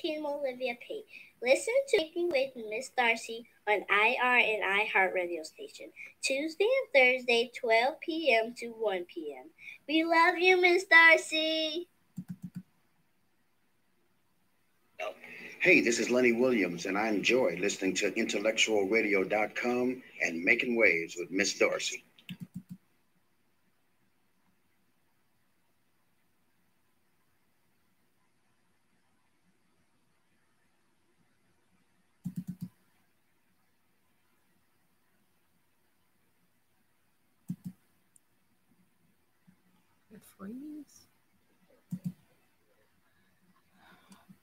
Team Olivia P. Listen to Making with Miss Darci on IR and iHeart radio station, Tuesday and Thursday, 12 p.m. to 1 p.m. We love you, Miss Darci. Hey, this is Lenny Williams, and I enjoy listening to IntellectualRadio.com and Making Waves with Miss Darci.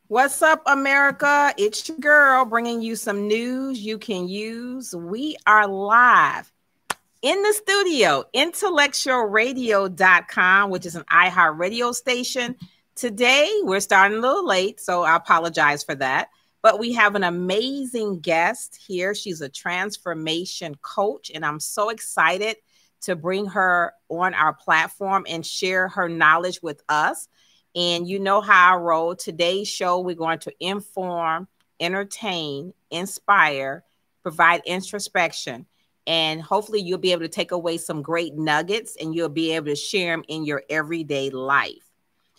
What's up, America? It's your girl bringing you some news you can use. We are live in the studio, IntellectualRadio.com, which is an iHeart radio station. Today, we're starting a little late, so I apologize for that. But we have an amazing guest here. She's a transformation coach, and I'm so excited to bring her on our platform and share her knowledge with us. And you know how I roll. Today's show, we're going to inform, entertain, inspire, provide introspection. And hopefully you'll be able to take away some great nuggets and you'll be able to share them in your everyday life.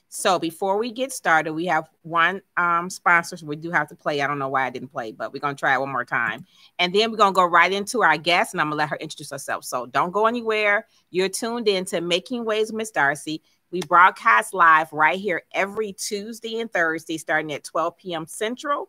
So before we get started, we have one sponsor we do have to play. I don't know why I didn't play, but we're going to try it one more time. And then we're going to go right into our guest, and I'm going to let her introduce herself. So don't go anywhere. You're tuned in to Making Waves with Miss Darci. We broadcast live right here every Tuesday and Thursday, starting at 12 p.m. Central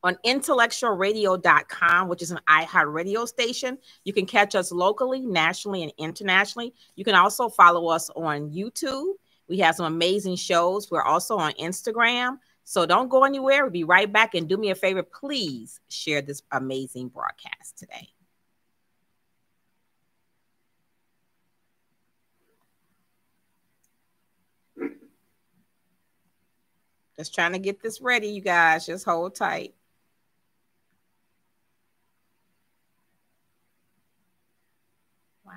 on IntellectualRadio.com, which is an iHeart radio station. You can catch us locally, nationally, and internationally. You can also follow us on YouTube. We have some amazing shows. We're also on Instagram. So don't go anywhere. We'll be right back. And do me a favor, please share this amazing broadcast today. Just trying to get this ready, you guys. Just hold tight. Wow.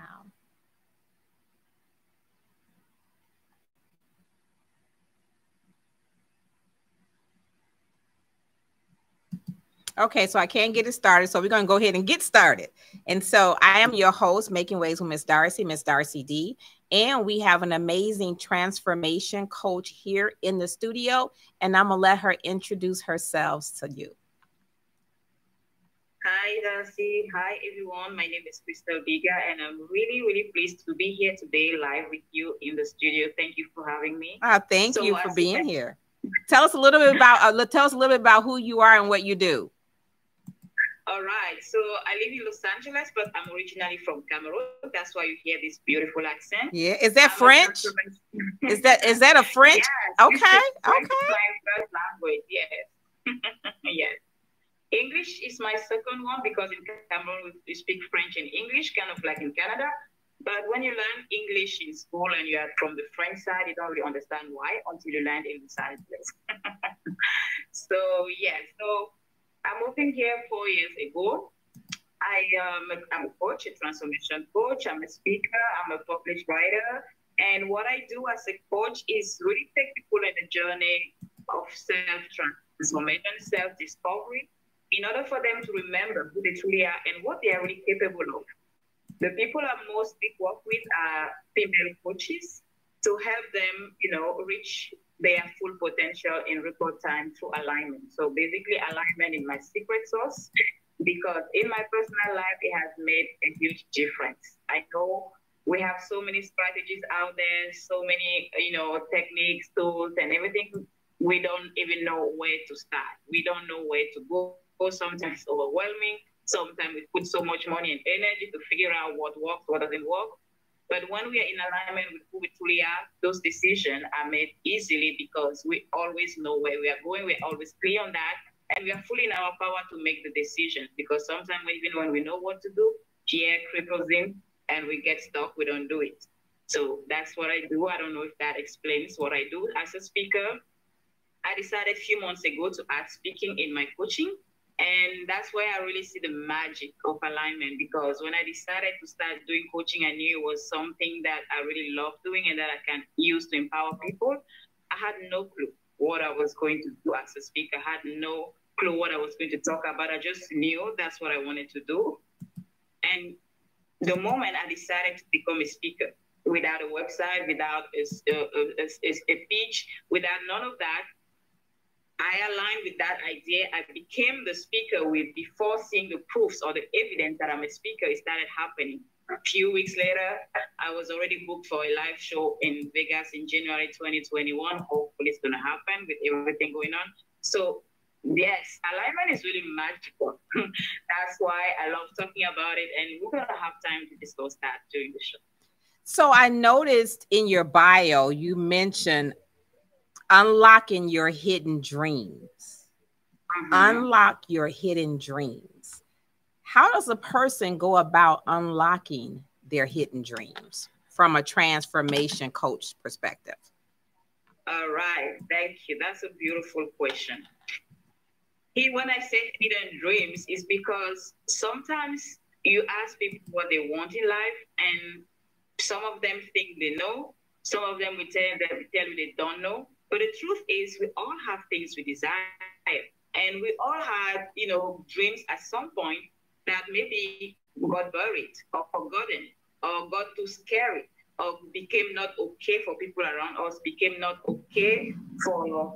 Okay, so I can't get it started. So we're going to go ahead and get started. And so I am your host, Making Waves with Miss Darci D. And we have an amazing transformation coach here in the studio. And I'm going to let her introduce herself to you. Hi, Darci. Hi, everyone. My name is Crystal Biga, and I'm really, really pleased to be here today live with you in the studio. Thank you for having me. Thank you for being here. Tell us a little bit about who you are and what you do. All right. So I live in Los Angeles, but I'm originally from Cameroon. That's why you hear this beautiful accent. Yeah. Is that French? Is that a French? Yes. Okay. French is my first language. Yes. Yes. English is my second one because in Cameroon we speak French and English, kind of like in Canada. But when you learn English in school and you are from the French side, you don't really understand why until you land in the side place. So, yeah. So I moved in here 4 years ago. I'm a coach, a transformation coach. I'm a speaker. I'm a published writer. And what I do as a coach is really take people on the journey of self-transformation, self-discovery, in order for them to remember who they truly are and what they are really capable of. The people I mostly work with are female coaches to help them, reach their full potential in record time through alignment. So basically alignment is my secret sauce because in my personal life, it has made a huge difference. I know we have so many strategies out there, so many, techniques, tools, and everything. We don't even know where to start. We don't know where to go. Sometimes it's overwhelming. Sometimes we put so much money and energy to figure out what works, what doesn't work. But when we are in alignment with who we truly are, those decisions are made easily because we always know where we are going. We're always clear on that. And we are fully in our power to make the decision because sometimes even when we know what to do, fear cripples in and we get stuck, we don't do it. So that's what I do. I don't know if that explains what I do as a speaker. I decided a few months ago to add speaking in my coaching. And that's where I really see the magic of alignment because when I decided to start doing coaching, I knew it was something that I really love doing and that I can use to empower people. I had no clue. what I was going to do as a speaker. I had no clue what I was going to talk about. I just knew that's what I wanted to do. And the moment I decided to become a speaker, without a website, without a pitch, without none of that, I aligned with that idea. I became the speaker before seeing the proofs or the evidence that I'm a speaker. It started happening. A few weeks later, I was already booked for a live show in Vegas in January 2021. Hopefully it's going to happen with everything going on. So yes, alignment is really magical. That's why I love talking about it. And we're going to have time to discuss that during the show. So I noticed in your bio, you mentioned unlocking your hidden dreams. Unlock your hidden dreams. How does a person go about unlocking their hidden dreams from a transformation coach perspective? All right. Thank you. That's a beautiful question. When I say hidden dreams, is because sometimes you ask people what they want in life, and some of them think they know. Some of them will tell you they don't know. But the truth is, we all have things we desire. And we all had, dreams at some point that maybe got buried or forgotten or got too scary or became not okay for people around us, became not okay for,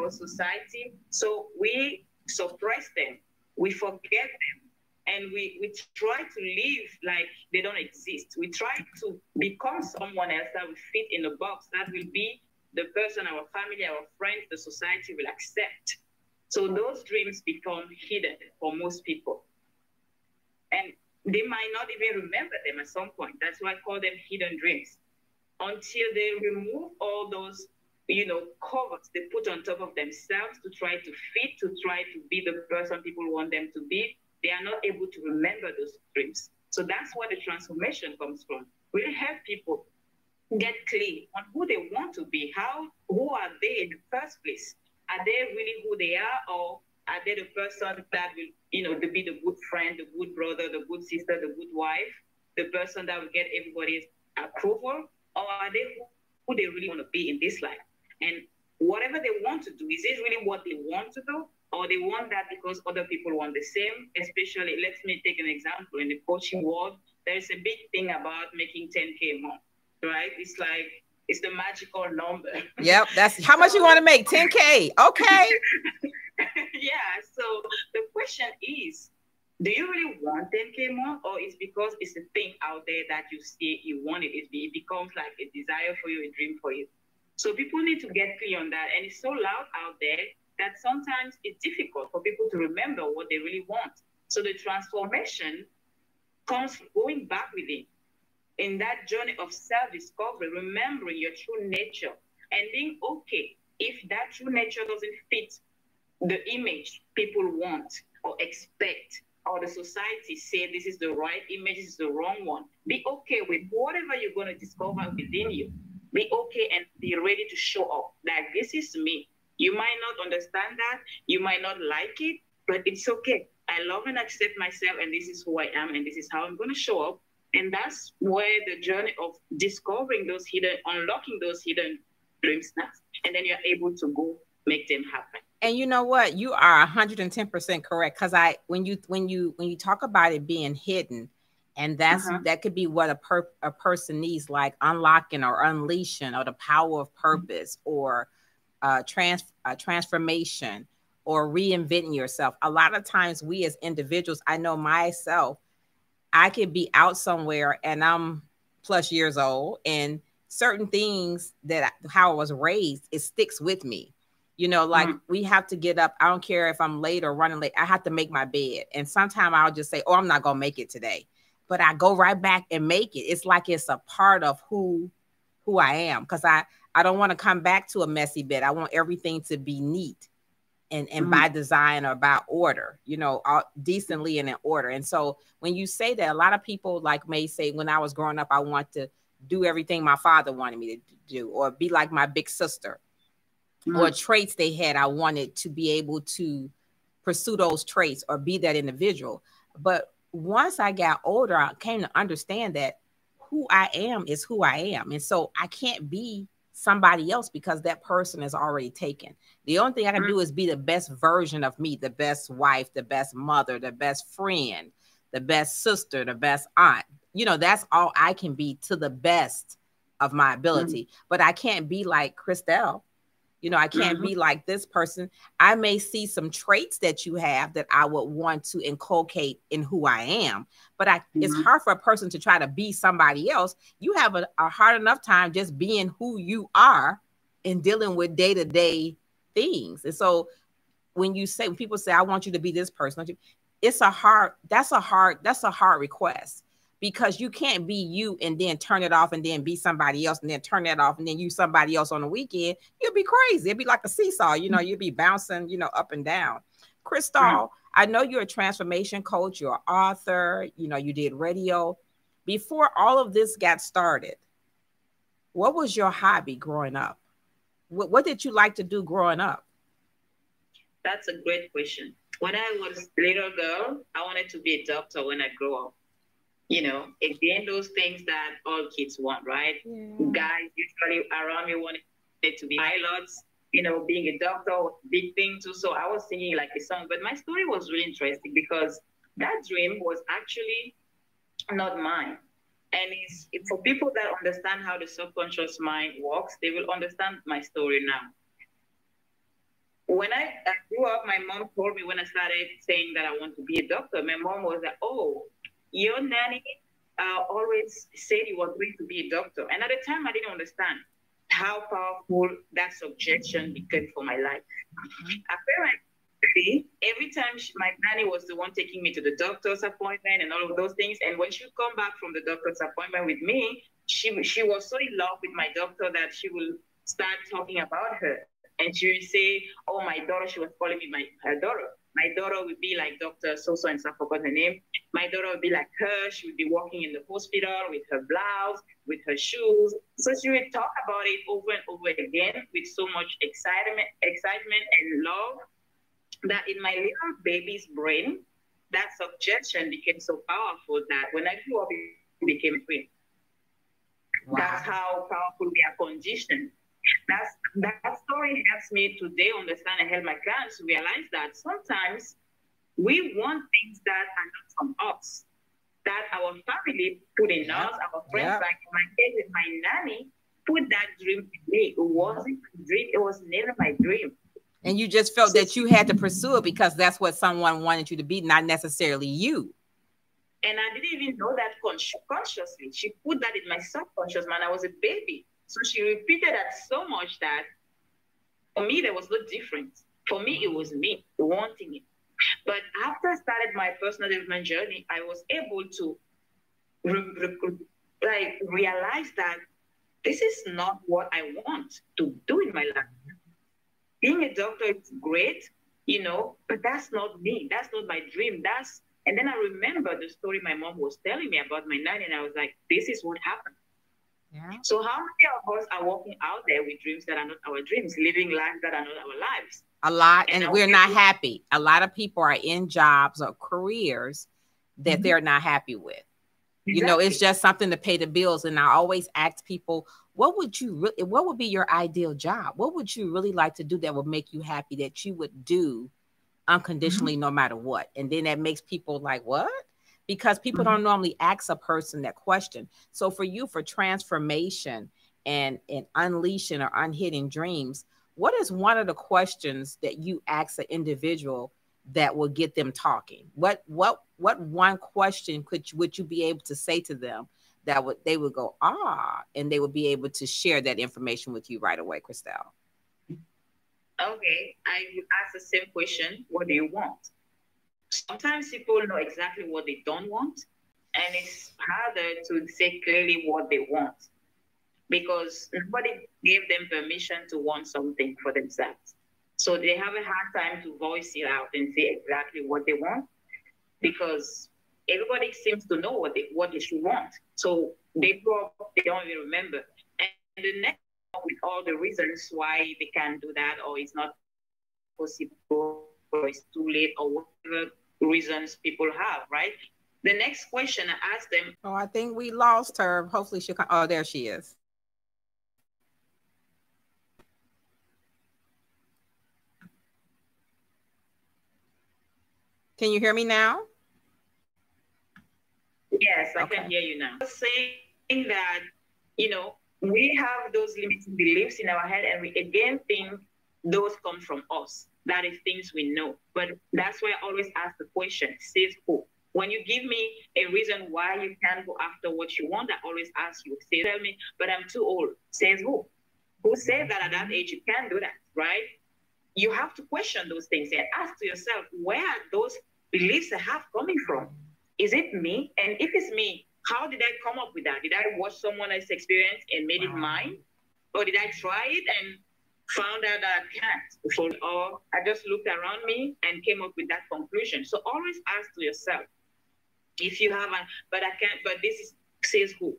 society. So we suppress them, we forget them, and we try to live like they don't exist. We try to become someone else that will fit in a box, that will be the person our family, our friends, the society will accept. So those dreams become hidden for most people. And they might not even remember them at some point. That's why I call them hidden dreams. Until they remove all those, covers they put on top of themselves to try to fit, to try to be the person people want them to be, they are not able to remember those dreams. So that's where the transformation comes from. We help people get clear on who they want to be. Who are they in the first place? Are they really who they are, or are they the person that will, to be the good friend, the good brother, the good sister, the good wife, the person that will get everybody's approval, or are they who they really want to be in this life? And whatever they want to do, is it really what they want to do, or they want that because other people want the same? Especially, let me take an example. In the coaching world, there's a big thing about making 10K a month, right? It's the magical number. Yep, that's how much you want to make, 10K. Okay. Yeah, so the question is, do you really want 10K a month, or is because it's a thing out there that you see you want it? It becomes like a desire for you, a dream for you. So people need to get clear on that. And it's so loud out there that sometimes it's difficult for people to remember what they really want. So the transformation comes from going back within, in that journey of self-discovery, remembering your true nature and being okay if that true nature doesn't fit the image people want or expect, or the society say this is the right image, this is the wrong one. Be okay with whatever you're going to discover within you. Be okay and be ready to show up. Like, this is me. You might not understand that. You might not like it, but it's okay. I love and accept myself, and this is who I am, and this is how I'm going to show up. And that's where the journey of discovering those unlocking those hidden dreams starts. And then you're able to go make them happen. And you know what? You are 110% correct. Because when you talk about it being hidden, and that could be what a person needs, like unlocking or unleashing, or the power of purpose, or transformation, or reinventing yourself. A lot of times we as individuals, I know myself, I could be out somewhere and I'm plus years old, and certain things how I was raised, it sticks with me. We have to get up. I don't care if I'm late or running late. I have to make my bed. And sometimes I'll just say, oh, I'm not going to make it today. But I go right back and make it. It's like it's a part of who I am. Because I don't want to come back to a messy bed. I want everything to be neat and by design or by order, decently and in order. And so when you say that, a lot of people may say, when I was growing up, I want to do everything my father wanted me to do, or be like my big sister. Or traits they had, I wanted to be able to pursue those traits or be that individual. But once I got older, I came to understand that who I am is who I am. And so I can't be somebody else because that person is already taken. The only thing I can do is be the best version of me, the best wife, the best mother, the best friend, the best sister, the best aunt. You know, that's all I can be to the best of my ability. But I can't be like Christelle. You know, I can't be like this person. I may see some traits that you have that I would want to inculcate in who I am. But it's hard for a person to try to be somebody else. You have a hard enough time just being who you are and dealing with day-to-day things. And so when people say, I want you to be this person, that's a hard request. Because you can't be you and then turn it off and then be somebody else and then turn that off and then you somebody else on the weekend. You'll be crazy. It'd be like a seesaw, you know, you'd be bouncing, you know, up and down. Crystal, I know you're a transformation coach, you're an author, you know, you did radio. Before all of this got started, what was your hobby growing up? What did you like to do growing up? That's a great question. When I was a little girl, I wanted to be a doctor when I grow up. You know, again, those things that all kids want, right? Yeah. Guys usually around me wanted to be pilots, you know, being a doctor was a big thing too. So I was singing like a song, but my story was really interesting because that dream was actually not mine. And it's for people that understand how the subconscious mind works, they will understand my story now. When I grew up, my mom told me when I started saying that I want to be a doctor, my mom was like, oh, your nanny always said you were going to be a doctor. And at the time, I didn't understand how powerful that suggestion became for my life. Apparently, every time my nanny was the one taking me to the doctor's appointment and all of those things. And when she would come back from the doctor's appointment with me, she was so in love with my doctor that she will start talking about her. And she would say, oh, my daughter, she was calling me her daughter. My daughter would be like Dr. So-so and so, I forgot her name. My daughter would be like her. She would be walking in the hospital with her blouse, with her shoes. So she would talk about it over and over again with so much excitement and love that in my little baby's brain, that suggestion became so powerful that when I grew up, it became a dream. Wow. That's how powerful we are conditioned. That story helps me today understand and help my clients to realize that sometimes we want things that are not from us, that our family put in us, our friends, like in my case with my nanny, put that dream in me. It wasn't my dream. It was never my dream. And you just felt that you had to pursue it because that's what someone wanted you to be, not necessarily you. And I didn't even know that consciously. She put that in my subconscious mind. I was a baby. So she repeated that so much that for me, there was no difference. For me, it was me wanting it. But after I started my personal development journey, I was able to realize that this is not what I want to do in my life. Being a doctor is great, you know, but that's not me. That's not my dream. And then I remember the story my mom was telling me about my nanny, and I was like, this is what happened. Yeah. So how many of us are walking out there with dreams that are not our dreams, living lives that are not our lives? A lot, and we're not happy. A lot of people are in jobs or careers that they're not happy with. Exactly. You know, it's just something to pay the bills. And I always ask people, what would be your ideal job? What would you really like to do that would make you happy, that you would do unconditionally no matter what? And then that makes people like, what? Because people don't normally ask a person that question. So for you, for transformation and unleashing or unhidden dreams, what is one of the questions that you ask an individual that will get them talking? What one question would you be able to say to them that they would go, and they would be able to share that information with you right away, Christelle? Okay, I would ask the same question. What do you want? Sometimes people know exactly what they don't want, and it's harder to say clearly what they want because nobody gave them permission to want something for themselves. So they have a hard time to voice it out and say exactly what they want because everybody seems to know what they should want. So they grow up, they don't even remember. And the next one, with all the reasons why they can't do that, or it's not possible, or it's too late, or whatever reasons people have, right? The next question I ask them. Oh, I think we lost her. Hopefully she'll come. Oh, there she is. Can you hear me now? Yes, I can hear you now. Saying that, we have those limiting beliefs in our head, and we again think those come from us. That is things we know. But that's why I always ask the question, says who? When you give me a reason why you can't go after what you want, I always ask you, tell me, but I'm too old. Says who? Who says that at that age you can't do that, right? You have to question those things and ask to yourself, where are those beliefs I have coming from? Is it me? And if it's me, how did I come up with that? Did I watch someone else's experience and made it mine? Or did I try it and found out that I can't? Or I just looked around me and came up with that conclusion. So always ask to yourself, if you haven't, but I can't, but this is, says who?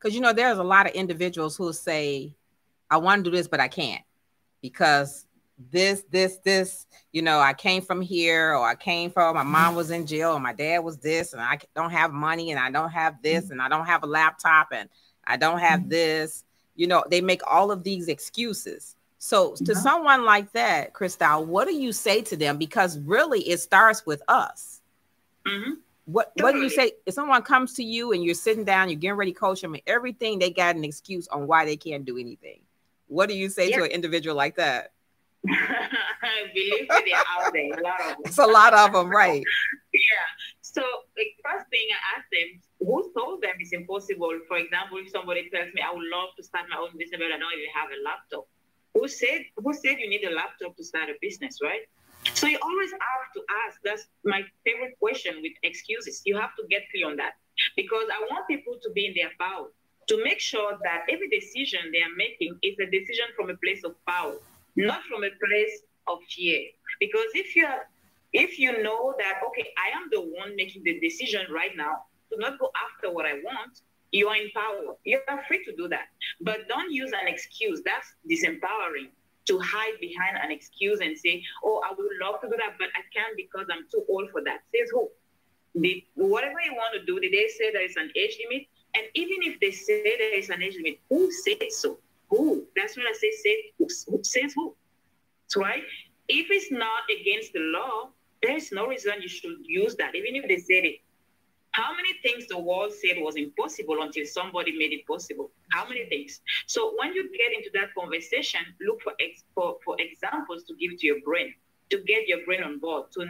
Because, there's a lot of individuals who say, I want to do this, but I can't because this, I came from here, or I came from, my mom was in jail, or my dad was this, and I don't have money, and I don't have this, and I don't have a laptop, and I don't have this. They make all of these excuses. So to someone like that, Cristal, what do you say to them? Because really it starts with us. What do you say if someone comes to you and you're sitting down, you're getting ready to coach them, and everything, they got an excuse on why they can't do anything? What do you say to an individual like that? Believe me, they're out there. A lot of them. It's a lot of them, right? Yeah. So the first thing I ask them, who told them it's impossible? For example, if somebody tells me, I would love to start my own business, but I don't even have a laptop. Who said you need a laptop to start a business, right? So you always have to ask. That's my favorite question with excuses. You have to get clear on that, because I want people to be in their power, to make sure that every decision they are making is a decision from a place of power, not from a place of fear. Because if you know that, okay, I am the one making the decision right now to not go after what I want, you are in power. You are free to do that. But don't use an excuse. That's disempowering, to hide behind an excuse and say, oh, I would love to do that, but I can't because I'm too old for that. Says who? Whatever you want to do, did they say there is an age limit? And even if they say there is an age limit, who said so? Who? That's when I say who says who? Right? If it's not against the law, there is no reason you should use that, even if they said it. How many things the world said was impossible until somebody made it possible? How many things? So when you get into that conversation, look for examples to give to your brain, to get your brain on board, to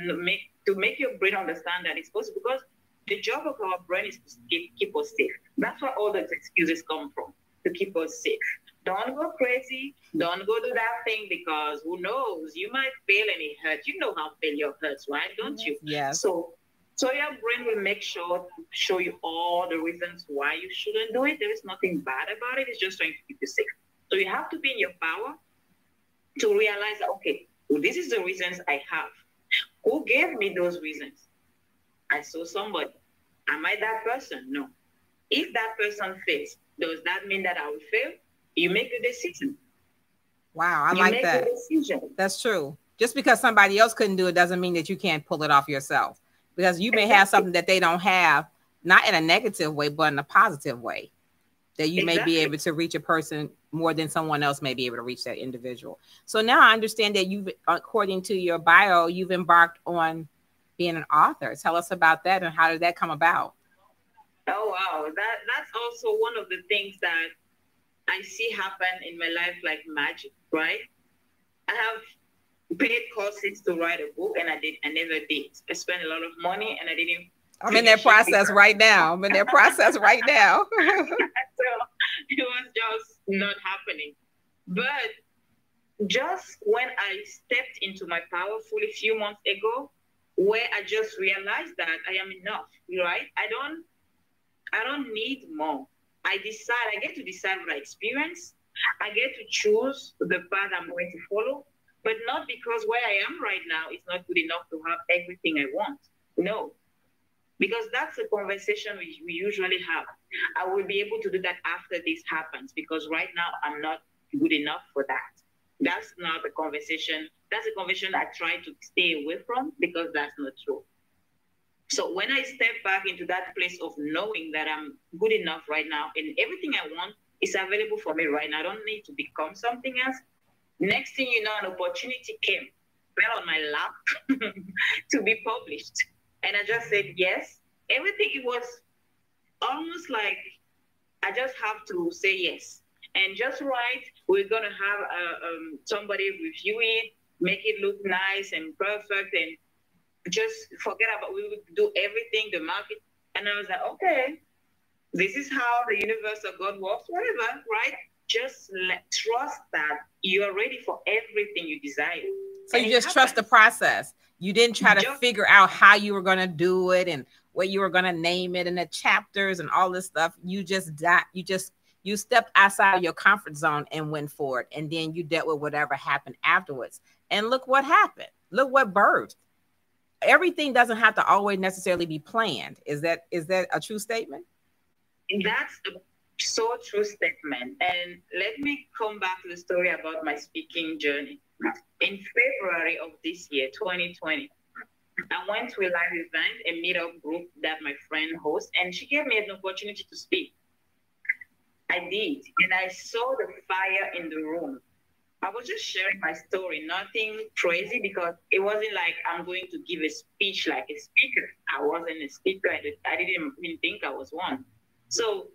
make your brain understand that it's possible. Because the job of our brain is to keep us safe. That's where all those excuses come from, to keep us safe. Don't go crazy. Don't go do that thing, because who knows? You might fail and it hurts. You know how failure hurts, right? Don't you? Yes. So your brain will make sure to show you all the reasons why you shouldn't do it. There is nothing bad about it. It's just trying to keep you safe. So you have to be in your power to realize that, okay, well, this is the reasons I have. Who gave me those reasons? I saw somebody. Am I that person? No. If that person fails, does that mean that I will fail? You make the decision. Wow, I like that. That's true. Just because somebody else couldn't do it doesn't mean that you can't pull it off yourself. Because you may have something that they don't have, not in a negative way, but in a positive way, that you may be able to reach a person more than someone else may be able to reach that individual. So now I understand that you've, according to your bio, you've embarked on being an author. Tell us about that, and how did that come about? Oh, wow. That's also one of the things that I see happen in my life like magic, right? I have paid courses to write a book, and I never did. I spent a lot of money, and I didn't. I'm in that process right now. So it was just not happening. But just when I stepped into my power fully a few months ago, where I just realized that I am enough, right? I don't need more. I get to decide what I experience. I get to choose the path I'm going to follow. But not because where I am right now is not good enough to have everything I want. No. Because that's a conversation we usually have. I will be able to do that after this happens, because right now I'm not good enough for that. That's not the conversation. That's a conversation I try to stay away from, because that's not true. So when I step back into that place of knowing that I'm good enough right now and everything I want is available for me right now, I don't need to become something else. Next thing you know, an opportunity came. fell on my lap to be published. And I just said yes. Everything, it was almost like I just have to say yes. And just right, we're going to have somebody review it, make it look nice and perfect, and just forget about, we would do everything, the market. And I was like, okay, this is how the universe or God works, whatever, right? Just trust that you are ready for everything you desire. So you just trust the process. You didn't try to figure out how you were going to do it and what you were going to name it and the chapters and all this stuff. You stepped outside of your comfort zone and went for it. And then you dealt with whatever happened afterwards. And look what happened. Look what birthed. Everything doesn't have to always necessarily be planned. Is that a true statement? That's a so true statement. And let me come back to the story about my speaking journey. In February of this year, 2020, I went to a live event, a meetup group that my friend hosts, and she gave me an opportunity to speak. I did, and I saw the fire in the room. I was just sharing my story, nothing crazy, because it wasn't like I'm going to give a speech like a speaker. I wasn't a speaker. I didn't even think I was one. So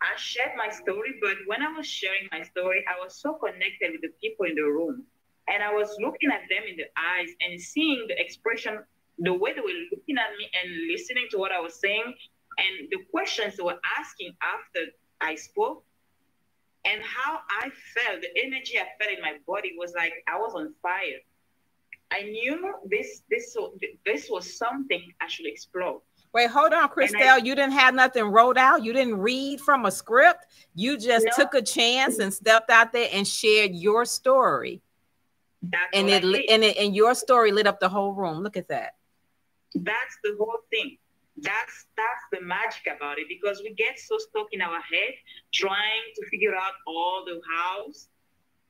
I shared my story, but when I was sharing my story, I was so connected with the people in the room. And I was looking at them in the eyes and seeing the expression, the way they were looking at me and listening to what I was saying, and the questions they were asking after I spoke, and how I felt, the energy I felt in my body was like I was on fire. I knew this was something I should explore. Wait, hold on, Christelle. You didn't have nothing wrote out? You didn't read from a script? You just took a chance and stepped out there and shared your story. And your story lit up the whole room. Look at that. That's the whole thing. That's the magic about it, because we get so stuck in our head trying to figure out all the hows,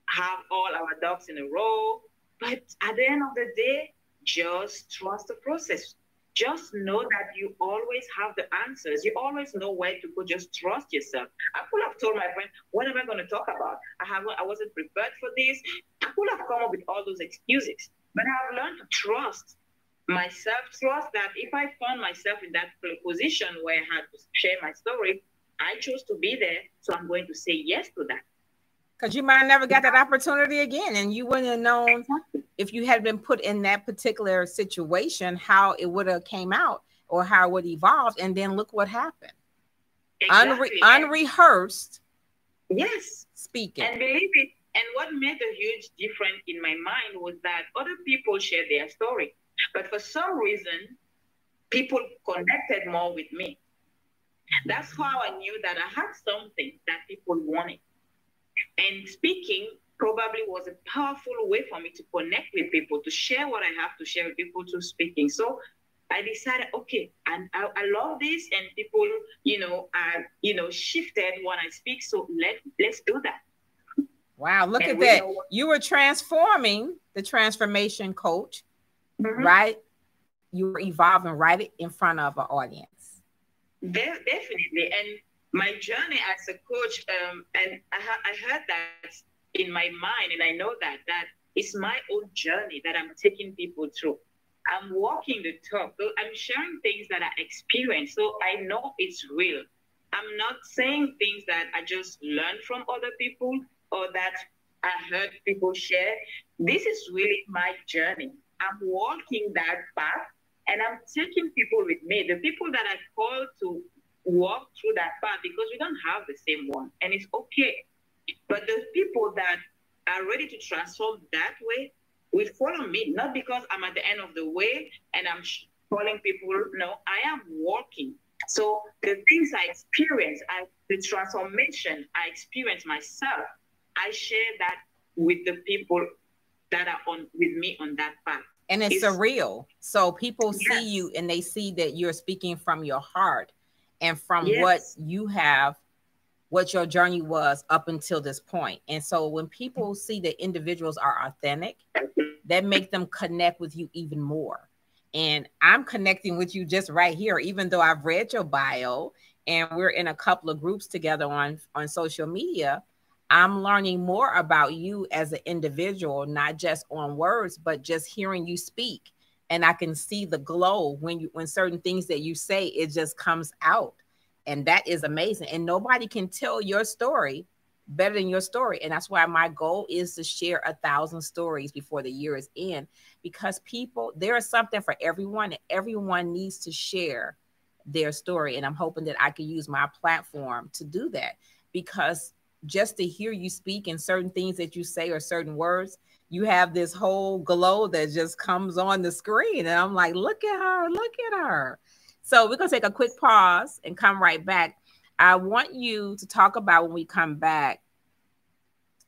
have all our ducks in a row. But at the end of the day, just trust the process. Just know that you always have the answers. You always know where to go. Just trust yourself. I could have told my friend, what am I going to talk about? I wasn't prepared for this. I could have come up with all those excuses. But I've learned to trust myself, trust that if I found myself in that position where I had to share my story, I chose to be there. So I'm going to say yes to that. Because you might have never got that opportunity again, and you wouldn't have known if you had been put in that particular situation how it would have came out or how it would evolve. And then look what happened. Exactly. Unrehearsed. Yes. Speaking. And believe it. And what made a huge difference in my mind was that other people shared their story. But for some reason, people connected more with me. That's how I knew that I had something that people wanted. And speaking probably was a powerful way for me to connect with people, to share what I have to share with people through speaking. So I decided, okay, and I love this, and people, shifted when I speak. So let's do that. Wow, look at that. You were transforming the transformation coach, right? You were evolving right in front of an audience. Definitely. And my journey as a coach, and I heard that in my mind, and I know that it's my own journey that I'm taking people through. I'm walking the talk. I'm sharing things that I experienced, so I know it's real. I'm not saying things that I just learned from other people or that I heard people share. This is really my journey. I'm walking that path, and I'm taking people with me, the people that I call to walk through that path, because we don't have the same one, and it's okay. But the people that are ready to transform that way will follow me, not because I'm at the end of the way and I'm calling people. No, I am walking. So the things I experience, the transformation I experience myself, I share that with the people that are with me on that path. And it's surreal. So people see you and they see that you're speaking from your heart and from what you have, what your journey was up until this point. And so when people see that individuals are authentic, that make them connect with you even more. And I'm connecting with you just right here, even though I've read your bio and we're in a couple of groups together on social media. I'm learning more about you as an individual, not just on words, but just hearing you speak. And I can see the glow when certain things that you say, it just comes out. And that is amazing. And nobody can tell your story better than your story. And that's why my goal is to share 1,000 stories before the year is in, because there is something for everyone, and everyone needs to share their story. And I'm hoping that I can use my platform to do that, because just to hear you speak and certain things that you say or certain words, you have this whole glow that just comes on the screen. And I'm like, look at her, look at her. So we're going to take a quick pause and come right back. I want you to talk about, when we come back,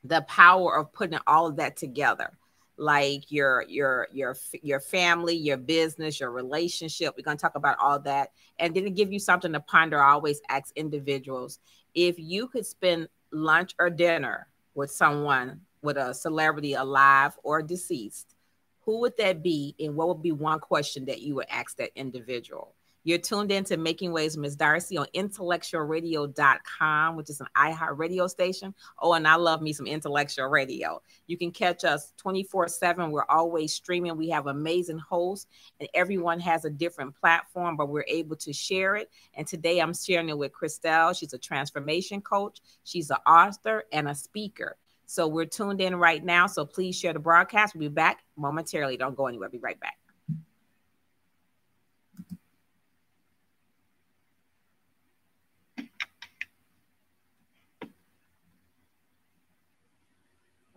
the power of putting all of that together, like your family, your business, your relationship. We're going to talk about all that, and then to give you something to ponder. I always ask individuals, if you could spend lunch or dinner with someone, with a celebrity alive or deceased, who would that be, and what would be one question that you would ask that individual? You're tuned in to Making Waves with Ms. Darci on IntellectualRadio.com, which is an iHeart radio station. Oh, and I love me some Intellectual Radio. You can catch us 24/7. We're always streaming. We have amazing hosts, and everyone has a different platform, but we're able to share it. And today I'm sharing it with Christelle. She's a transformation coach. She's an author and a speaker. So we're tuned in right now. So please share the broadcast. We'll be back momentarily. Don't go anywhere. Be right back.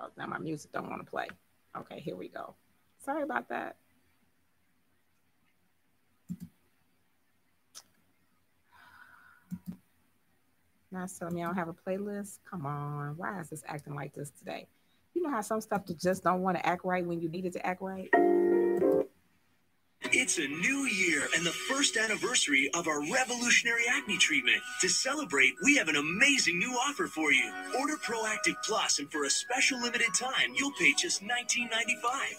Oh, now my music don't want to play. Okay, here we go. Sorry about that. Now it's telling me I don't have a playlist. Come on. Why is this acting like this today? You know how some stuff that just don't want to act right when you need it to act right? It's a new year and the first anniversary of our revolutionary acne treatment. To celebrate, we have an amazing new offer for you. Order Proactive Plus, and for a special limited time, you'll pay just $19.95.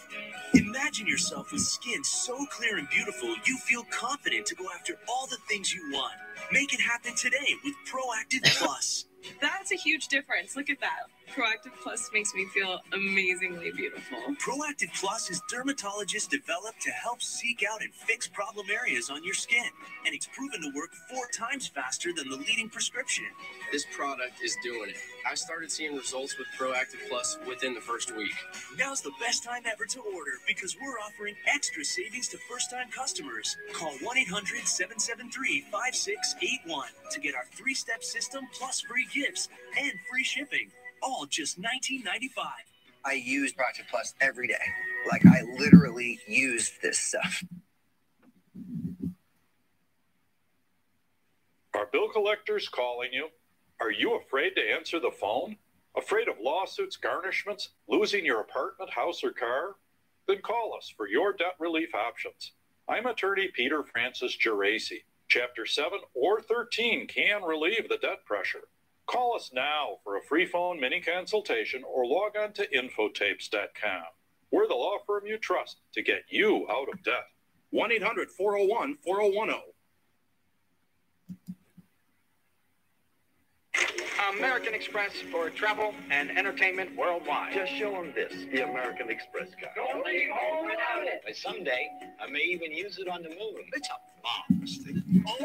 Imagine yourself with skin so clear and beautiful, you feel confident to go after all the things you want. Make it happen today with Proactive Plus. That's a huge difference. Look at that. Proactive Plus makes me feel amazingly beautiful. Proactive Plus is dermatologist developed to help seek out and fix problem areas on your skin. And it's proven to work 4 times faster than the leading prescription. This product is doing it. I started seeing results with Proactive Plus within the first week. Now's the best time ever to order, because we're offering extra savings to first-time customers. Call 1-800-773-5681 to get our 3-step system plus free gifts and free shipping. All just $19.95. I use Proactive Plus every day. Like, I literally use this stuff. Are bill collectors calling you? Are you afraid to answer the phone? Afraid of lawsuits, garnishments, losing your apartment, house, or car? Then call us for your debt relief options. I'm attorney Peter Francis Geraci. Chapter 7 or 13 can relieve the debt pressure. Call us now for a free phone mini consultation, or log on to infotapes.com. We're the law firm you trust to get you out of debt. 1-800-401-4010. American Express for travel and entertainment worldwide. Just show them this, the American Express card. Don't leave home without it. But someday, I may even use it on the moon. It's a marvelous thing. Oh,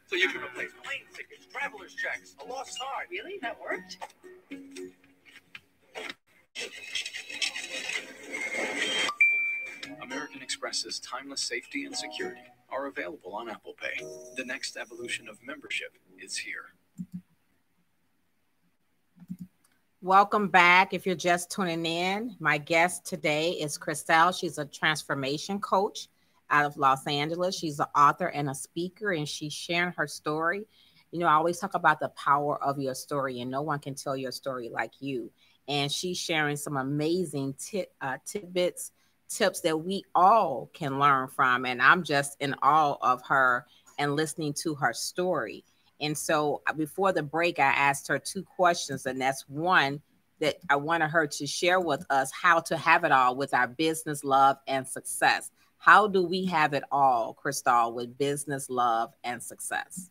so you can replace plane tickets, traveler's checks, a lost heart. Really? That worked? American Express's timeless safety and security are available on Apple Pay. The next evolution of membership is here. Welcome back. If you're just tuning in, my guest today is Christelle. She's a transformation coach out of Los Angeles. She's an author and a speaker, and she's sharing her story. You know, I always talk about the power of your story, and no one can tell your story like you. And she's sharing some amazing tidbits, tips that we all can learn from. And I'm just in awe of her and listening to her story. And so before the break, I asked her 2 questions, and that's one that I wanted her to share with us, how to have it all with our business, love, and success. How do we have it all, Christelle, with business, love, and success?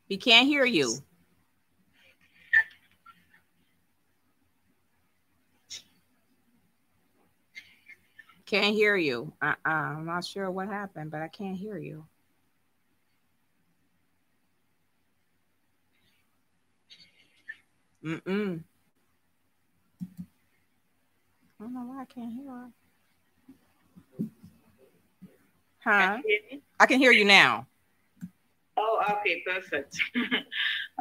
We can't hear you. Can't hear you. I'm not sure what happened, but I can't hear you. I don't know why I can't hear her. Huh? I can hear you now. Oh, okay, perfect.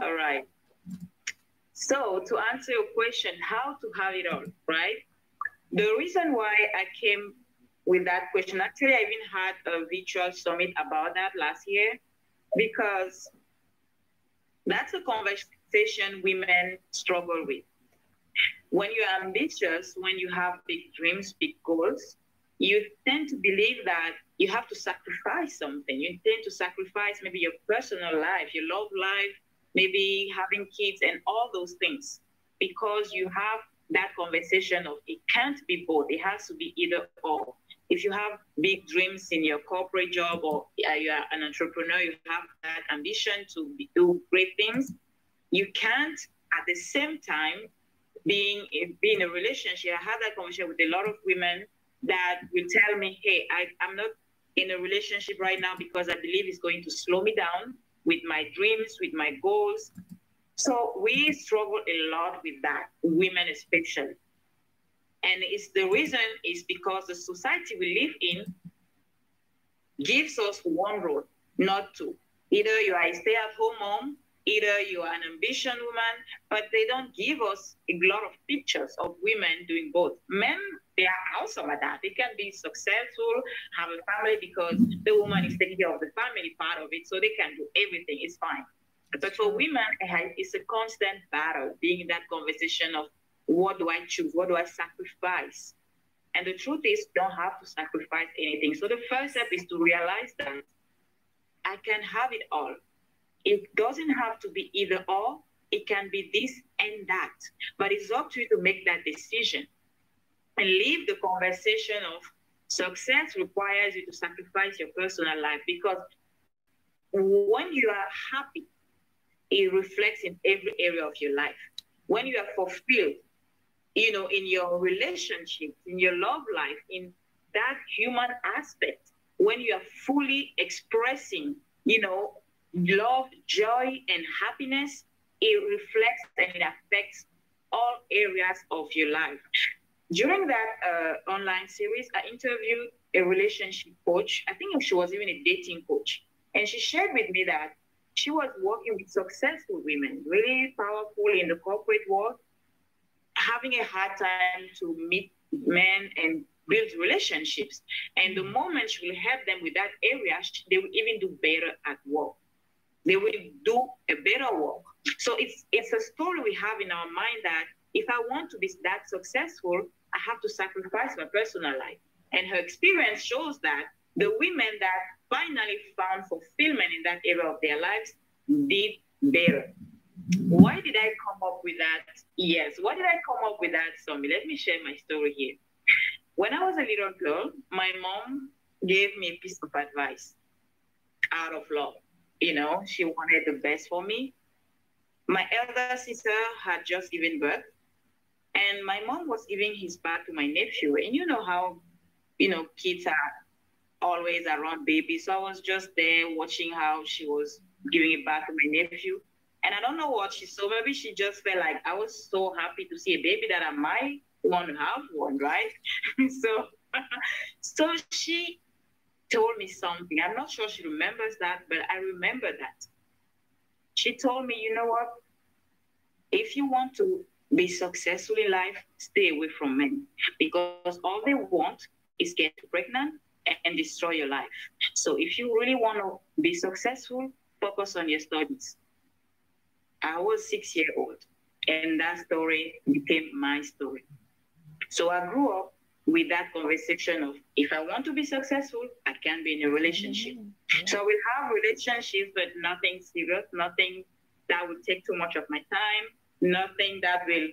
All right. So to answer your question, how to have it all, right? The reason why I came with that question, actually, I even had a virtual summit about that last year, because that's a conversation women struggle with. When you're ambitious, when you have big dreams, big goals, you tend to believe that you have to sacrifice something. You tend to sacrifice maybe your personal life, your love life, maybe having kids and all those things, because you have that conversation of it can't be both. It has to be either or. If you have big dreams in your corporate job, or you are an entrepreneur, you have that ambition to do great things, you can't at the same time be in a relationship. I had that conversation with a lot of women that will tell me, hey, I'm not in a relationship right now because I believe it's going to slow me down with my dreams, with my goals. So we struggle a lot with that, women especially. And it's the reason is because the society we live in gives us one road, not two. Either you are a stay-at-home mom, either you are an ambition woman, but they don't give us a lot of pictures of women doing both. Men, they are awesome at that. They can be successful, have a family because the woman is taking care of the family part of it, so they can do everything. It's fine. But for women, it's a constant battle, being in that conversation of what do I choose? What do I sacrifice? And the truth is, you don't have to sacrifice anything. So the first step is to realize that I can have it all. It doesn't have to be either or. It can be this and that. But it's up to you to make that decision and leave the conversation of success requires you to sacrifice your personal life, because when you are happy, it reflects in every area of your life. When you are fulfilled, in your relationships, in your love life, in that human aspect, when you are fully expressing, love, joy, and happiness, it reflects and it affects all areas of your life. During that online series, I interviewed a relationship coach. I think she was even a dating coach. And she shared with me that she was working with successful women, really powerful in the corporate world, having a hard time to meet men and build relationships. And the moment she will help them with that area, they will even do better at work. They will do a better work. So it's a story we have in our mind that if I want to be that successful, I have to sacrifice my personal life. And her experience shows that the women that finally found fulfillment in that area of their lives did better. Why did I come up with that? Yes, why did I come up with that, Somi? Let me share my story here. When I was a little girl, my mom gave me a piece of advice out of love. She wanted the best for me. My elder sister had just given birth, and my mom was giving his birth to my nephew. And you know how, kids are always around babies. So I was just there watching how she was giving it back to my nephew. And I don't know what she saw. Maybe she just felt like I was so happy to see a baby that I might want to have one, right? So she told me something. I'm not sure she remembers that, but I remember that. She told me, you know what? If you want to be successful in life, stay away from men, because all they want is get you pregnant and destroy your life. So if you really want to be successful, focus on your studies. I was 6 years old, and that story became my story. So I grew up with that conversation of, if I want to be successful, I can be in a relationship. Mm-hmm. So we have relationships, but nothing serious, nothing that would take too much of my time, nothing that will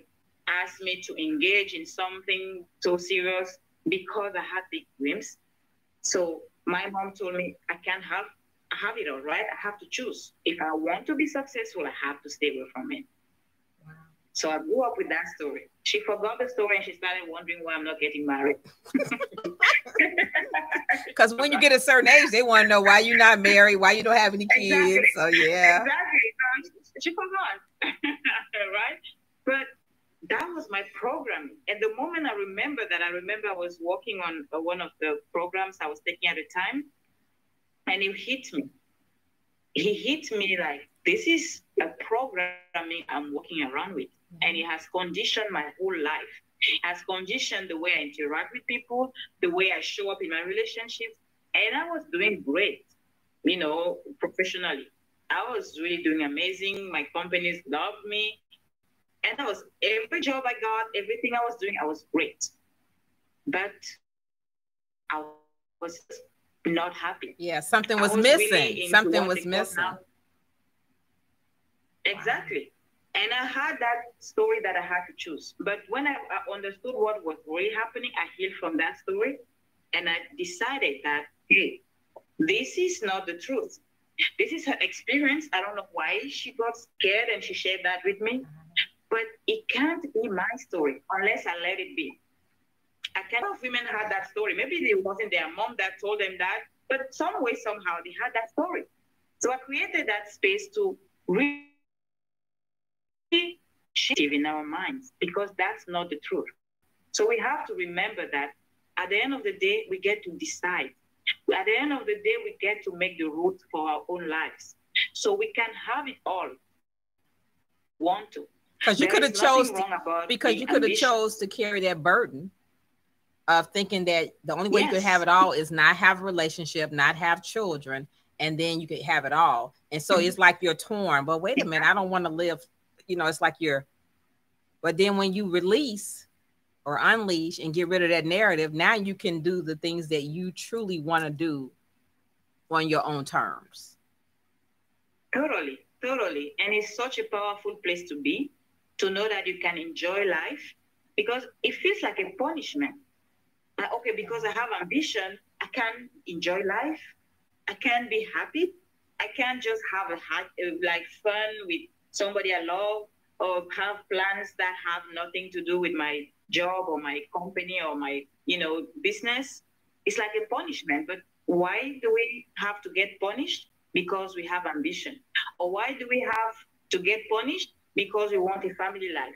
ask me to engage in something so serious, because I had big dreams. So my mom told me, I can't have I have it all, right? I have to choose. If I want to be successful, I have to stay away from him. Wow. So I grew up with that story. She forgot the story and she started wondering why I'm not getting married. Because when you get a certain age, they want to know why you're not married, why you don't have any kids. Exactly. So yeah. Exactly. She forgot. Right? But that was my programming. And the moment I remember I was working on one of the programs I was taking at the time, and it hit me. He hit me like, this is a programming I'm walking around with. And it has conditioned my whole life. It has conditioned the way I interact with people, the way I show up in my relationships. And I was doing great, professionally. I was really doing amazing. My companies loved me. And every job I got, everything I was doing, I was great. But I was not happy. Yeah, something was missing. Really something was missing. Exactly. And I had that story that I had to choose. But when I understood what was really happening, I healed from that story. And I decided that, hey, this is not the truth. This is her experience. I don't know why she got scared and she shared that with me. But it can't be my story unless I let it be. I can't have women had that story. Maybe it wasn't their mom that told them that, but some way, somehow, they had that story. So I created that space to really shift in our minds, because that's not the truth. So we have to remember that at the end of the day, we get to decide. At the end of the day, we get to make the rules for our own lives. So we can have it all. Want to. Because you could have chose to carry that burden of thinking that the only way you could have it all is not have a relationship, not have children, and then you could have it all. And so it's like you're torn. But wait a minute, I don't want to live, it's like but then when you release or unleash and get rid of that narrative, now you can do the things that you truly want to do on your own terms. Totally. And it's such a powerful place to be, to know that you can enjoy life, because it feels like a punishment. Like, okay, because I have ambition, I can enjoy life. I can be happy. I can't just have fun with somebody I love, or have plans that have nothing to do with my job or my company or my, business. It's like a punishment. But why do we have to get punished? Because we have ambition. Or why do we have to get punished? Because we want a family life.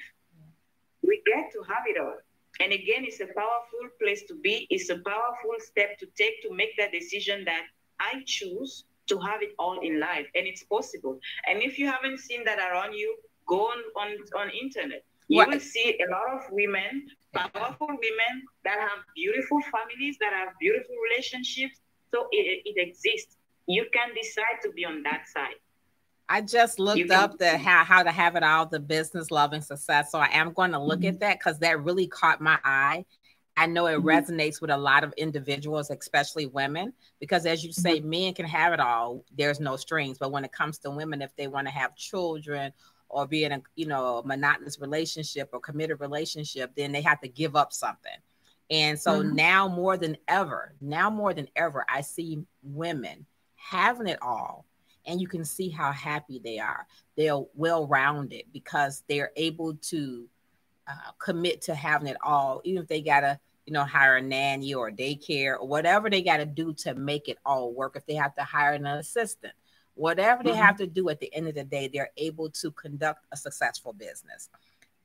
We get to have it all. And again, it's a powerful place to be. It's a powerful step to take to make that decision that I choose to have it all in life. And it's possible. And if you haven't seen that around you, go on internet. You will see a lot of women, powerful women that have beautiful families, that have beautiful relationships. So it exists. You can decide to be on that side. I just looked up how to have it all, the business, love, and success. So I am going to look at that, because that really caught my eye. I know it resonates with a lot of individuals, especially women, because as you say, men can have it all. There's no strings. But when it comes to women, if they want to have children or be in a monotonous relationship or committed relationship, then they have to give up something. And so now more than ever, I see women having it all. And you can see how happy they are. They're well-rounded because they're able to commit to having it all, even if they got to, hire a nanny or a daycare or whatever they got to do to make it all work. If they have to hire an assistant, whatever they have to do, at the end of the day, they're able to conduct a successful business,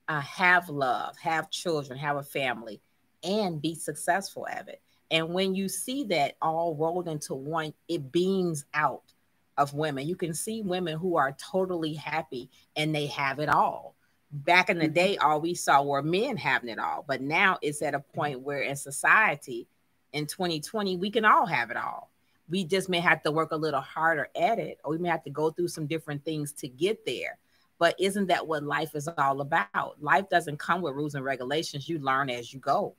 have love, have children, have a family, and be successful at it. And when you see that all rolled into one, it beams out of women. You can see women who are totally happy and they have it all. Back in the day, all we saw were men having it all. But now it's at a point where in society, in 2020, we can all have it all. We just may have to work a little harder at it, or we may have to go through some different things to get there. But isn't that what life is all about? Life doesn't come with rules and regulations. You learn as you go.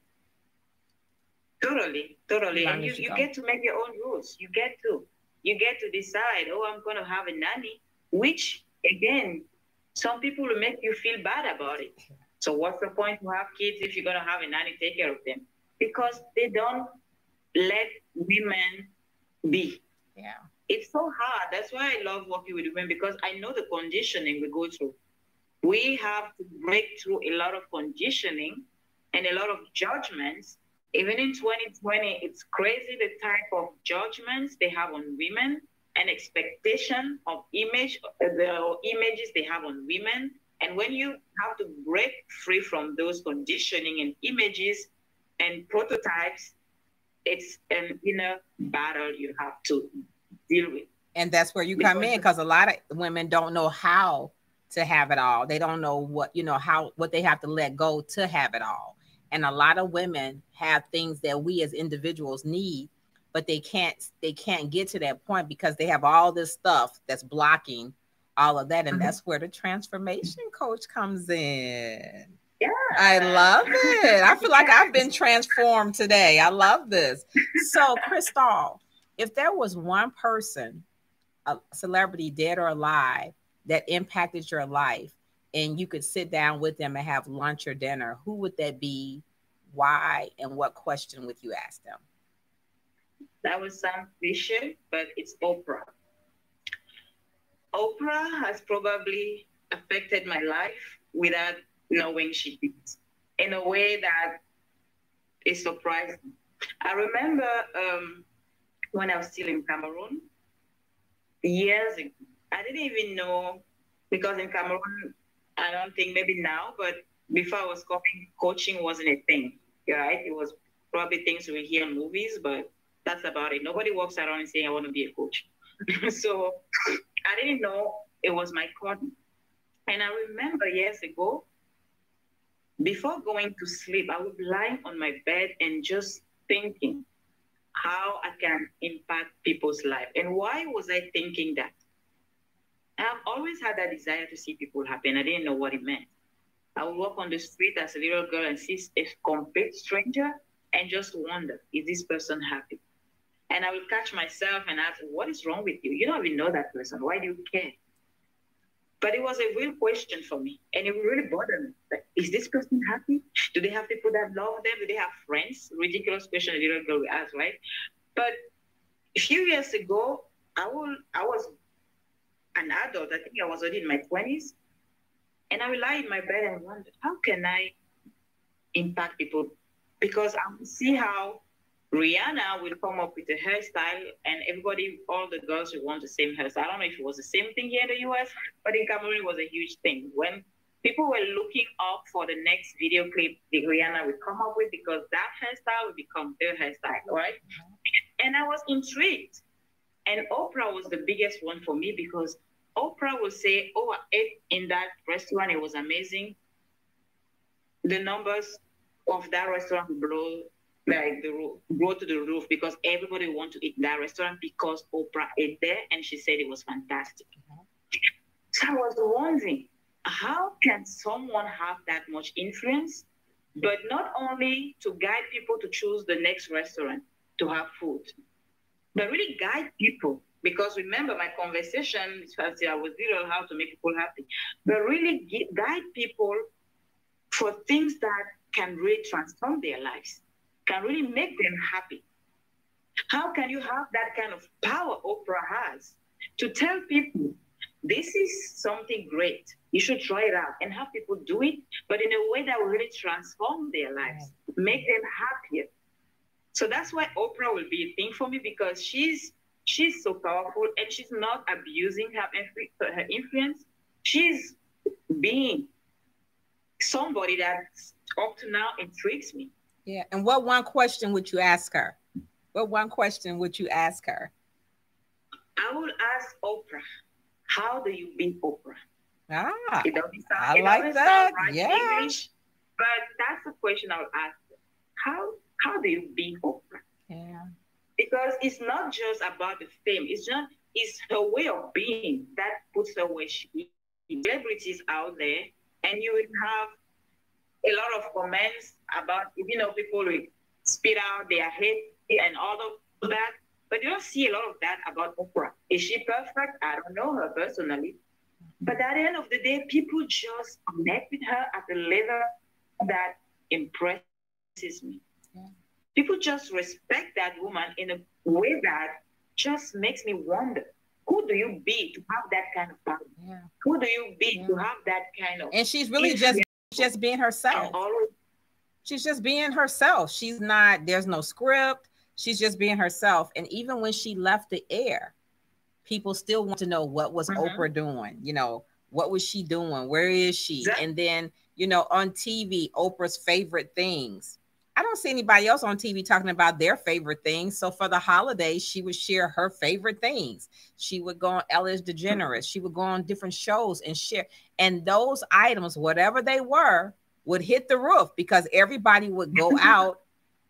Totally. And you get to make your own rules. You get to decide, I'm going to have a nanny, which, again, some people will make you feel bad about it. So what's the point to have kids if you're going to have a nanny take care of them? Because they don't let women be. Yeah. It's so hard. That's why I love working with women, because I know the conditioning we go through. We have to break through a lot of conditioning and a lot of judgments. Even in 2020, it's crazy the type of judgments they have on women and expectation of the images they have on women. And when you have to break free from those conditioning and images and prototypes, it's an inner battle you have to deal with. And that's where you come in, because a lot of women don't know how to have it all. They don't know what they have to let go to have it all. And a lot of women have things that we as individuals need, but they can't get to that point because they have all this stuff that's blocking all of that. And that's where the transformation coach comes in. Yeah. I love it. I feel like I've been transformed today. I love this. So, Crystal, if there was one person, a celebrity, dead or alive, that impacted your life, and you could sit down with them and have lunch or dinner, who would that be? Why? And what question would you ask them? That would sound cliche, but it's Oprah. Oprah has probably affected my life without knowing she did, in a way that is surprising. I remember when I was still in Cameroon, years ago, I didn't even know, because in Cameroon, I don't think maybe now, but before I was coming, coaching wasn't a thing, right? It was probably things we hear in movies, but that's about it. Nobody walks around and saying, I want to be a coach. So I didn't know it was my calling. And I remember years ago, before going to sleep, I would lie on my bed and just thinking how I can impact people's life. And why was I thinking that? I've always had that desire to see people happy, and I didn't know what it meant. I would walk on the street as a little girl and see a complete stranger and just wonder, is this person happy? And I would catch myself and ask, what is wrong with you? You don't even know that person. Why do you care? But it was a real question for me, and it really bothered me. Like, is this person happy? Do they have people that love them? Do they have friends? Ridiculous question a little girl will ask, right? But a few years ago, I was an adult. I think I was already in my 20s. And I would lie in my bed and wonder, how can I impact people? Because I would see how Rihanna will come up with a hairstyle, and everybody, all the girls will want the same hairstyle. I don't know if it was the same thing here in the US, but in Cameroon it was a huge thing. When people were looking up for the next video clip that Rihanna would come up with, because that hairstyle would become their hairstyle, right? And I was intrigued. And Oprah was the biggest one for me, because Oprah will say, oh, I ate in that restaurant, it was amazing. The numbers of that restaurant blow to the roof, because everybody want to eat that restaurant because Oprah ate there and she said it was fantastic. So I was wondering, how can someone have that much influence, but not only to guide people to choose the next restaurant to have food, but really guide people? Because remember my conversation, I was little, how to make people happy, but really guide people for things that can really transform their lives, can really make them happy. How can you have that kind of power Oprah has to tell people, this is something great, you should try it out, and have people do it, but in a way that will really transform their lives, make them happier. So that's why Oprah will be a thing for me, because she's so powerful, and she's not abusing her influence. She's being somebody that up to now intrigues me. Yeah. And what one question would you ask her? What one question would you ask her? I would ask Oprah, how do you be Oprah? Ah, it doesn't sound, I like that. Right Yeah. English, but that's the question I would ask her. How do you be Oprah? Yeah. Because it's not just about the fame. It's her way of being that puts her where she is. Celebrities out there, and you will have a lot of comments about, people will spit out their hate and all of that. But you don't see a lot of that about Oprah. Is she perfect? I don't know her personally. But at the end of the day, people just connect with her at a level that impresses me. Yeah. People just respect that woman in a way that just makes me wonder, who do you be to have that kind of power? Yeah. Who do you be to have that kind of? And she's really just being herself. She's just being herself. She's not, there's no script. She's just being herself. And even when she left the air, people still want to know, what was Oprah doing? You know, what was she doing? Where is she? And then, you know, on TV, Oprah's favorite things. I don't see anybody else on TV talking about their favorite things. So for the holidays, she would share her favorite things. She would go on Ellen DeGeneres. She would go on different shows and share. And those items, whatever they were, would hit the roof because everybody would go out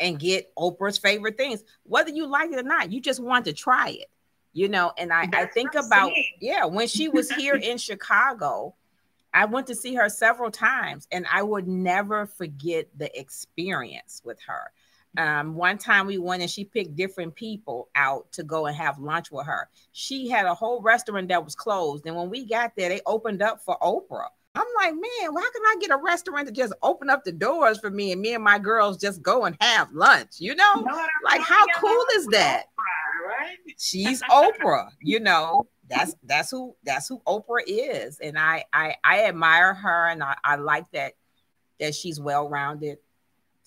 and get Oprah's favorite things. Whether you like it or not, you just want to try it, you know? And I think about, when she was here in Chicago, I went to see her several times and I would never forget the experience with her. One time we went and she picked different people out to go and have lunch with her. She had a whole restaurant that was closed. And when we got there, they opened up for Oprah. I'm like, man, well, how can I get a restaurant to just open up the doors for me and my girls just go and have lunch? You know, like how cool is that? Oprah, right? She's Oprah, you know. That's who Oprah is. And I admire her, and I like that she's well-rounded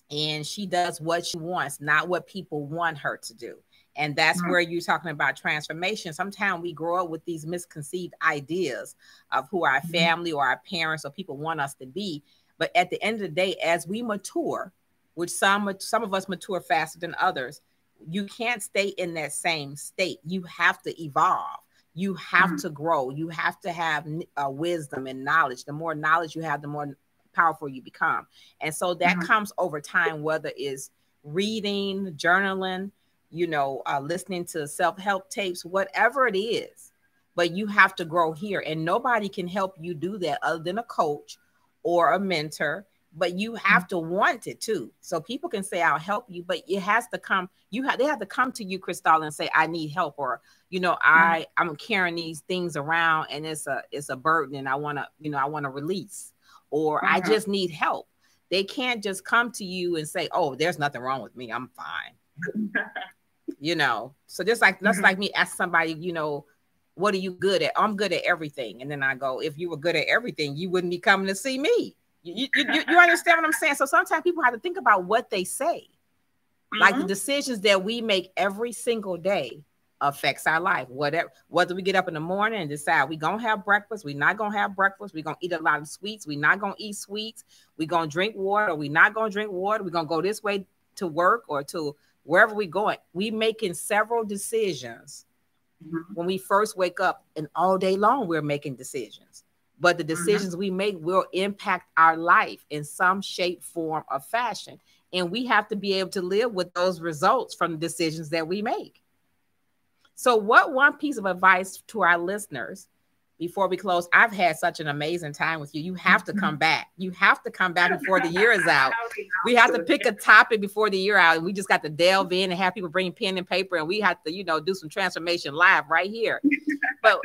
and she does what she wants, not what people want her to do. And that's where you're talking about transformation. Sometimes we grow up with these misconceived ideas of who our family or our parents or people want us to be. But at the end of the day, as we mature, which some of us mature faster than others, you can't stay in that same state. You have to evolve. You have to grow. You have to have wisdom and knowledge. The more knowledge you have, the more powerful you become. And so that comes over time, whether it's reading, journaling, you know, listening to self-help tapes, whatever it is. But you have to grow here. And nobody can help you do that other than a coach or a mentor. But you have to want it too. So people can say, I'll help you, but it has to come. They have to come to you, Crystal, and say, I need help. Or, you know, I'm carrying these things around and it's a burden and I want to release, or I just need help. They can't just come to you and say, oh, there's nothing wrong with me. I'm fine. You know, so just like me ask somebody, you know, what are you good at? I'm good at everything. And then I go, if you were good at everything, you wouldn't be coming to see me. You understand what I'm saying? So sometimes people have to think about what they say. Like the decisions that we make every single day affects our life. Whether we get up in the morning and decide we're going to have breakfast, we're not going to have breakfast, we're going to eat a lot of sweets, we're not going to eat sweets, we're going to drink water, or we're not going to drink water, we're going to go this way to work or to wherever we're going. We making several decisions when we first wake up, and all day long we're making decisions. But the decisions we make will impact our life in some shape, form, or fashion. And we have to be able to live with those results from the decisions that we make. So what one piece of advice to our listeners before we close? I've had such an amazing time with you. You have to come back. You have to come back before the year is out. We have to pick a topic before the year out. And we just got to delve in and have people bring pen and paper. And we have to, you know, do some transformation live right here. But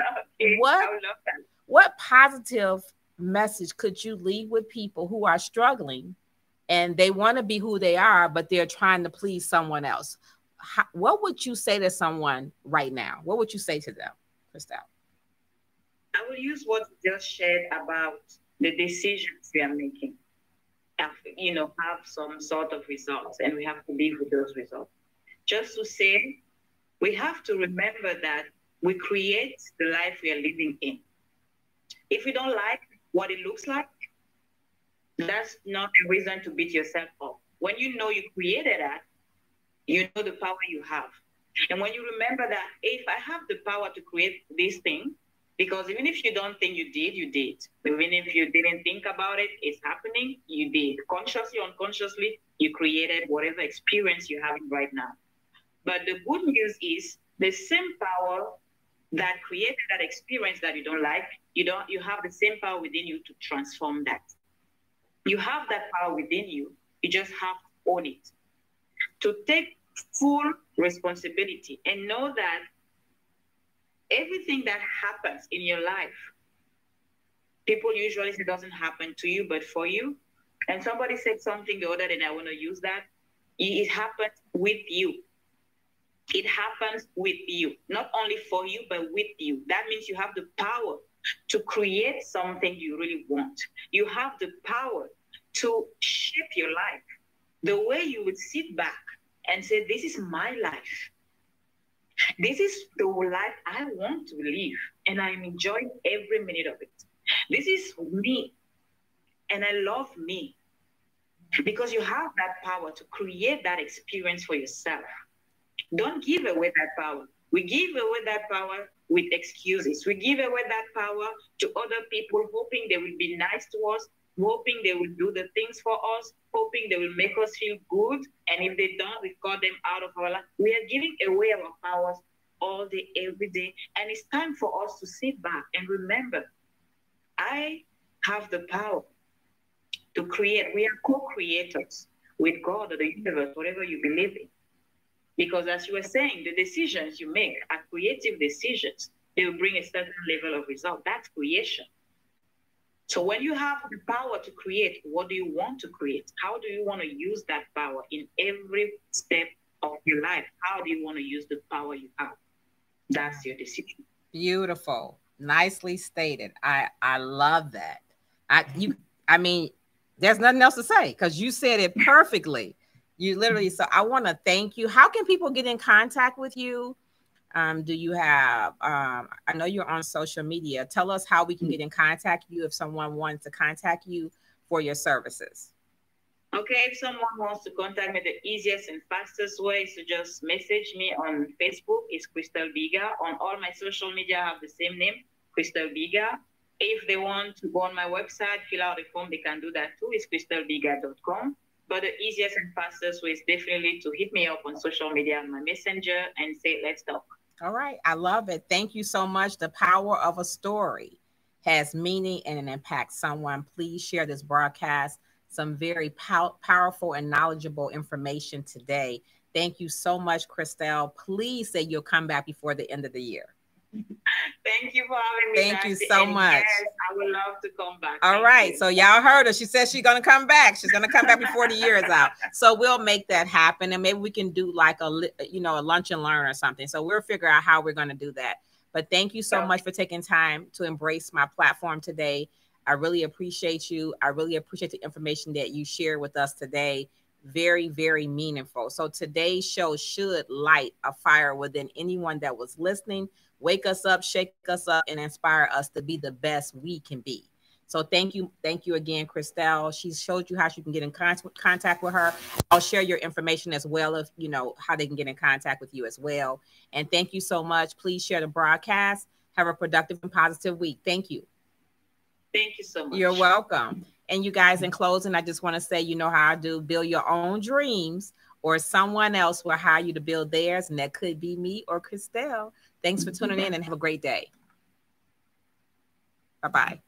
what positive message could you leave with people who are struggling and they want to be who they are, but they're trying to please someone else? What would you say to someone right now? What would you say to them, Crystal? I will use what you just shared about the decisions we are making. You know, have some sort of results, and we have to live with those results. Just to say, we have to remember that we create the life we are living in. If you don't like what it looks like, that's not a reason to beat yourself up. When you know you created that, you know the power you have. And when you remember that, if I have the power to create this thing, because even if you don't think you did, you did. Even if you didn't think about it, it's happening, you did. Consciously, unconsciously, you created whatever experience you're having right now. But the good news is the same power that created that experience that you don't like, you have the same power within you to transform that. You have that power within you. You just have to own it. To take full responsibility and know that everything that happens in your life, people usually say it doesn't happen to you, but for you. And somebody said something the other day, and I want to use that. It happens with you. It happens with you, not only for you, but with you. That means you have the power to create something you really want. You have the power to shape your life. The way you would sit back and say, this is my life. This is the life I want to live, and I'm enjoying every minute of it. This is me, and I love me. Because you have that power to create that experience for yourself. Don't give away that power. We give away that power with excuses. We give away that power to other people, hoping they will be nice to us, hoping they will do the things for us, hoping they will make us feel good. And if they don't, we cut them out of our life. We are giving away our powers all day, every day. And it's time for us to sit back and remember, I have the power to create. We are co-creators with God or the universe, whatever you believe in. Because as you were saying, the decisions you make are creative decisions. They will bring a certain level of result. That's creation. So when you have the power to create, what do you want to create? How do you want to use that power in every step of your life? How do you want to use the power you have? That's your decision. Beautiful. Nicely stated. I love that. I mean, there's nothing else to say because you said it perfectly. You literally, so I want to thank you. How can people get in contact with you? Do you have, I know you're on social media. Tell us how we can get in contact with you if someone wants to contact you for your services. Okay, if someone wants to contact me, the easiest and fastest way is to just message me on Facebook. It's Crystal Biga. On all my social media, I have the same name, Crystal Biga. If they want to go on my website, fill out a form, they can do that too. It's crystalbiga.com. But the easiest and fastest way is definitely to hit me up on social media on my messenger and say, let's talk. All right. I love it. Thank you so much. The power of a story has meaning and it impacts someone. Please share this broadcast. Some very powerful and knowledgeable information today. Thank you so much, Crystal. Please say you'll come back before the end of the year. Thank you for having me. Thank you so much. Yes, I would love to come back. All right. So y'all heard her. She says she's going to come back. She's going to come back before the year is out. So we'll make that happen. And maybe we can do like a lunch and learn or something. So we'll figure out how we're going to do that. But thank you so much for taking time to embrace my platform today. I really appreciate you. I really appreciate the information that you shared with us today. Very, very meaningful. So today's show should light a fire within anyone that was listening. Wake us up, shake us up, and inspire us to be the best we can be. So thank you. Thank you again, Crystal. She showed you how she can get in contact with her. I'll share your information as well if you know how they can get in contact with you as well. And thank you so much. Please share the broadcast. Have a productive and positive week. Thank you. Thank you so much. You're welcome. And you guys, in closing, I just want to say, you know how I do, build your own dreams or someone else will hire you to build theirs. And that could be me or Crystal. Thanks for tuning in and have a great day. Bye-bye.